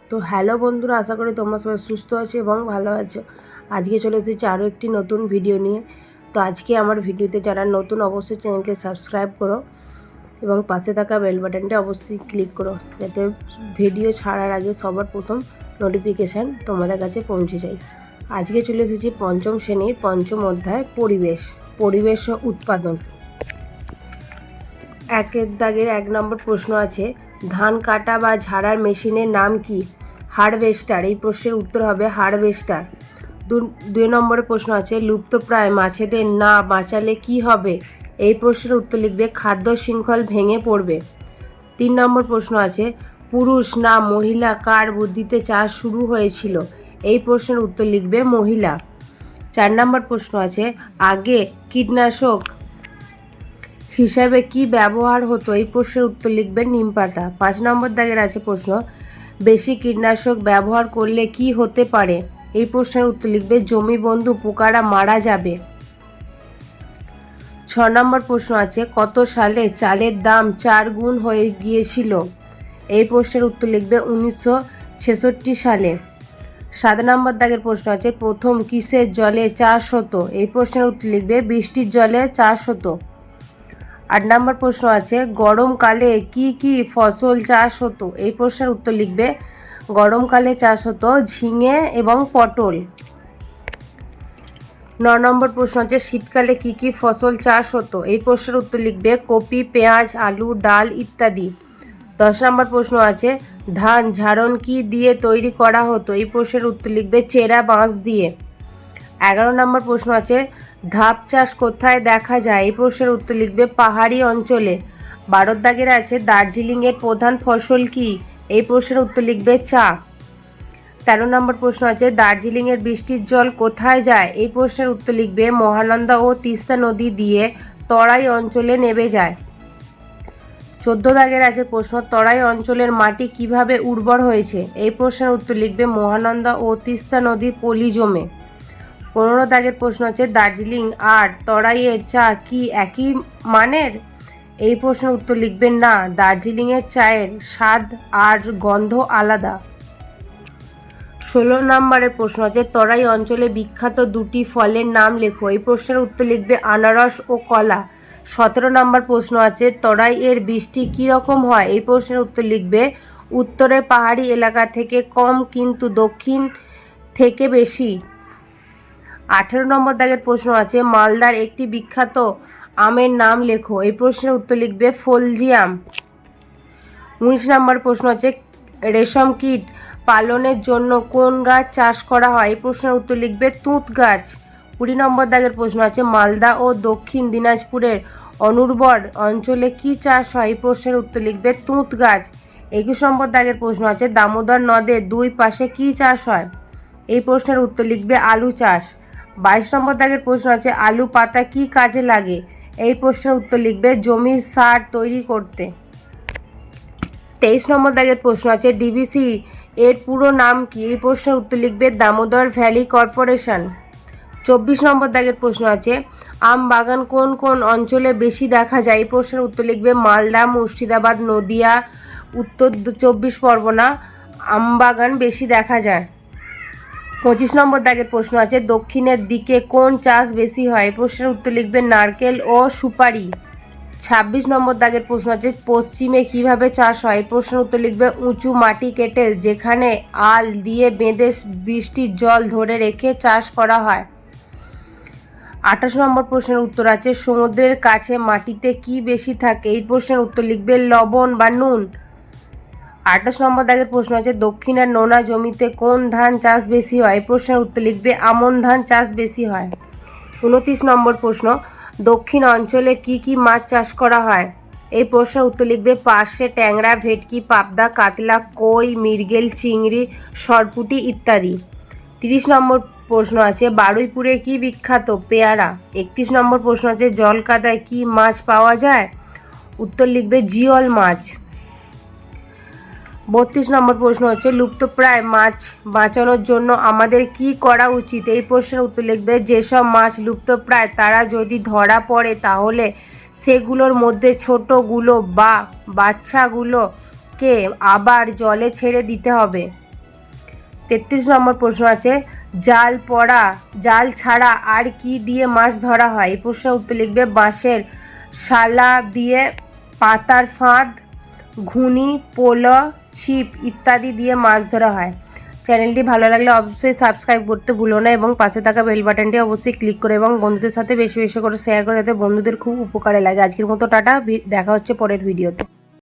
তো হ্যালো বন্ধুরা, আশা করি তোমরা সবাই সুস্থ আছো এবং ভালো আছো। আজকে চলে এসেছি আরও একটি নতুন ভিডিও নিয়ে। তো আজকে আমার ভিডিওতে যারা নতুন, অবশ্যই চ্যানেলকে সাবস্ক্রাইব করো এবং পাশে থাকা বেল বাটনটা অবশ্যই ক্লিক করো, যাতে ভিডিও ছাড়ার আগে সবার প্রথম নোটিফিকেশান তোমাদের কাছে পৌঁছে যায়। আজকে চলে এসেছি পঞ্চম শ্রেণীর পঞ্চম অধ্যায় পরিবেশ ও উৎপাদন। একের দাগের 1 নম্বর প্রশ্ন আছে, ধান কাটা বা ঝাড়ার মেশিনের নাম কি? হারভেস্টার। এই প্রশ্নের উত্তর হবে হারভেস্টার। 2 নম্বরের প্রশ্ন আছে, লুপ্তপ্রায় মাছেদের না বাঁচালে কি হবে? এই প্রশ্নের উত্তর লিখবে খাদ্য শৃঙ্খল ভেঙে পড়বে। 3 নম্বর প্রশ্ন আছে, পুরুষ না মহিলা কার বুদ্ধিতে চাষ শুরু হয়েছিল? এই প্রশ্নের উত্তর লিখবে মহিলা। 4 নম্বর প্রশ্ন আছে, আগে কীটনাশক হিসাবে কি ব্যবহার হতো? এই প্রশ্নের উত্তর লিখবে নিমপাতা। 5 নম্বর দাগের আছে প্রশ্ন, বেশি কীটনাশক ব্যবহার করলে কি হতে পারে? এই প্রশ্নের উত্তর লিখবে জমি বন্ধু পোকারা মারা যাবে। 6 নম্বর প্রশ্ন আছে, কত সালে চালের দাম 4 গুণ হয়ে গিয়েছিল? এই প্রশ্নের উত্তর লিখবে 1966 সালে। 7 নম্বর দাগের প্রশ্ন আছে, প্রথম কিসের জলে চাষ হতো? এই প্রশ্নের উত্তর লিখবে বৃষ্টির জলে চাষ হতো। 8 নম্বর প্রশ্ন আছে, গরমকালে কি কি ফসল চাষ হতো? এই প্রশ্নের উত্তর লিখবে গরমকালে চাষ হতো ঝিঙে এবং পটল। 9 নম্বর প্রশ্ন আছে, শীতকালে কি কি ফসল চাষ হতো? এই প্রশ্নের উত্তর লিখবে কপি, পেঁয়াজ, আলু, ডাল ইত্যাদি। 10 নম্বর প্রশ্ন আছে, ধান ঝাড়ন কি দিয়ে তৈরি করা হতো? এই প্রশ্নের উত্তর লিখবে চেরা বাঁশ দিয়ে। 11 নম্বর প্রশ্ন আছে, ধাপ চাষ কোথায় দেখা যায়? এই প্রশ্নের উত্তর লিখবে পাহাড়ি অঞ্চলে। 12 দাগের আছে, দার্জিলিংয়ের প্রধান ফসল কি? এই প্রশ্নের উত্তর লিখবে চা। 13 নম্বর প্রশ্ন আছে, দার্জিলিংয়ের বৃষ্টির জল কোথায় যায়? এই প্রশ্নের উত্তর লিখবে মহানন্দা ও তিস্তা নদী দিয়ে তরাই অঞ্চলে নেমে যায়। 14 দাগের আছে প্রশ্ন, তরাই অঞ্চলের মাটি কিভাবে উর্বর হয়েছে? এই প্রশ্নের উত্তর লিখবে মহানন্দা ও তিস্তা নদীর পলি জমে। 15 দাগের প্রশ্ন আছে, দার্জিলিং আর তরাইয়ের চা কি একই মানের? এই প্রশ্নের উত্তর লিখবেন না, দার্জিলিংয়ের চায়ের স্বাদ আর গন্ধ আলাদা। 16 নম্বরের প্রশ্ন আছে, তরাই অঞ্চলে বিখ্যাত 2টি ফলের নাম লেখো। এই প্রশ্নের উত্তর লিখবে আনারস ও কলা। 17 নম্বর প্রশ্ন আছে, তরাইয়ের বৃষ্টি কীরকম হয়? এই প্রশ্নের উত্তর লিখবে উত্তরে পাহাড়ি এলাকা থেকে কম কিন্তু দক্ষিণ থেকে বেশি। 18 নম্বর দাগের প্রশ্ন আছে, মালদার একটি বিখ্যাত আমের নাম লেখো। এই প্রশ্নের উত্তর লিখবে ফলজি আম। 19 নম্বর প্রশ্ন আছে, রেশম কীট পালনের জন্য কোন গাছ চাষ করা হয়? এই প্রশ্নের উত্তর লিখবে তুঁত গাছ। 20 নম্বর দাগের প্রশ্ন আছে, মালদা ও দক্ষিণ দিনাজপুরের অনুর্বর অঞ্চলে কি চাষ হয়? এই প্রশ্নের উত্তর লিখবে তুঁত গাছ। 21 নম্বর দাগের প্রশ্ন আছে, দামোদর নদের 2 পাশে কি চাষ হয়? এই প্রশ্নের উত্তর লিখবে আলু চাষ। 22 নম্বর দাগের প্রশ্ন আছে, আলু পাতা কি কাজে লাগে? এই প্রশ্নের উত্তর লিখবে জমির সার তৈরি করতে। 23 নম্বর দাগের প্রশ্ন আছে, ডিবিসি এর পুরো নাম কি? এই প্রশ্নের উত্তর লিখবে দামোদর ভ্যালি কর্পোরেশন। 24 নম্বর দাগের প্রশ্ন আছে, আম বাগান কোন কোন অঞ্চলে বেশি দেখা যায়? এই প্রশ্নের উত্তর লিখবে মালদা, মুর্শিদাবাদ, নদিয়া, উত্তর 24 পরগনা আম বাগান বেশি দেখা যায়। 25 নম্বর দাগের প্রশ্ন আছে, দক্ষিণের দিকে কোন চাষ বেশি হয়? এই প্রশ্নের উত্তর লিখবে নারকেল ও সুপারি। 26 নম্বর দাগের প্রশ্ন আছে, পশ্চিমে কিভাবে চাষ হয়? এই প্রশ্নের উত্তর লিখবে উঁচু মাটি কেটে যেখানে আল দিয়ে বেঁধে বৃষ্টির জল ধরে রেখে চাষ করা হয়। 28 নম্বর প্রশ্নের উত্তর আছে, সমুদ্রের কাছে মাটিতে কি বেশি থাকে? এই প্রশ্নের উত্তর লিখবে লবণ বা নুন। 28 নম্বর দাগের প্রশ্ন আছে, দক্ষিণের নোনা জমিতে কোন ধান চাষ বেশি হয়? এই প্রশ্নের উত্তর লিখবে আমন ধান চাষ বেশি হয়। 29 নম্বর প্রশ্ন, দক্ষিণ অঞ্চলে কি কি মাছ চাষ করা হয়? এই প্রশ্নের উত্তর লিখবে পার্শে, ট্যাংরা, ভেটকি, পাবদা, কাতলা, কই, মৃগেল, চিংড়ি, সরপুঁটি ইত্যাদি। 30 নম্বর প্রশ্ন আছে, বারুইপুরে কি বিখ্যাত? পেয়ারা। 31 নম্বর প্রশ্ন আছে, জলকাদায় কি মাছ পাওয়া যায়? উত্তর লিখবে জিওল মাছ। 32 নম্বর প্রশ্ন হচ্ছে, লুপ্তপ্রায় মাছ বাঁচানোর জন্য আমাদের কি করা উচিত? এই প্রশ্নের উত্তর লিখবে যেসব মাছ লুপ্তপ্রায় তারা যদি ধরা পড়ে তাহলে সেগুলোর মধ্যে ছোটগুলো বা বাচ্চাগুলোকে আবার জলে ছেড়ে দিতে হবে। 33 নম্বর প্রশ্ন আছে, জাল ছাড়া আর কি দিয়ে মাছ ধরা হয়? এই প্রশ্নের উত্তর লিখবে বাঁশের শালা দিয়ে, পাতার ফাঁদ, ঘুনি, পোলো, ছিপ ইত্যাদি দিয়ে মাছ ধরা হয়। চ্যানেলটি ভালো লাগলে অবশ্যই সাবস্ক্রাইব করতে ভুলো না এবং পাশে থাকা বেল বাটনটি অবশ্যই ক্লিক করে এবং বন্ধুদের সাথে বেশি বেশি করে শেয়ার করে, যাতে বন্ধুদের খুব উপকারে লাগে। আজকের মতো টাটা, দেখা হচ্ছে পরের ভিডিওতে।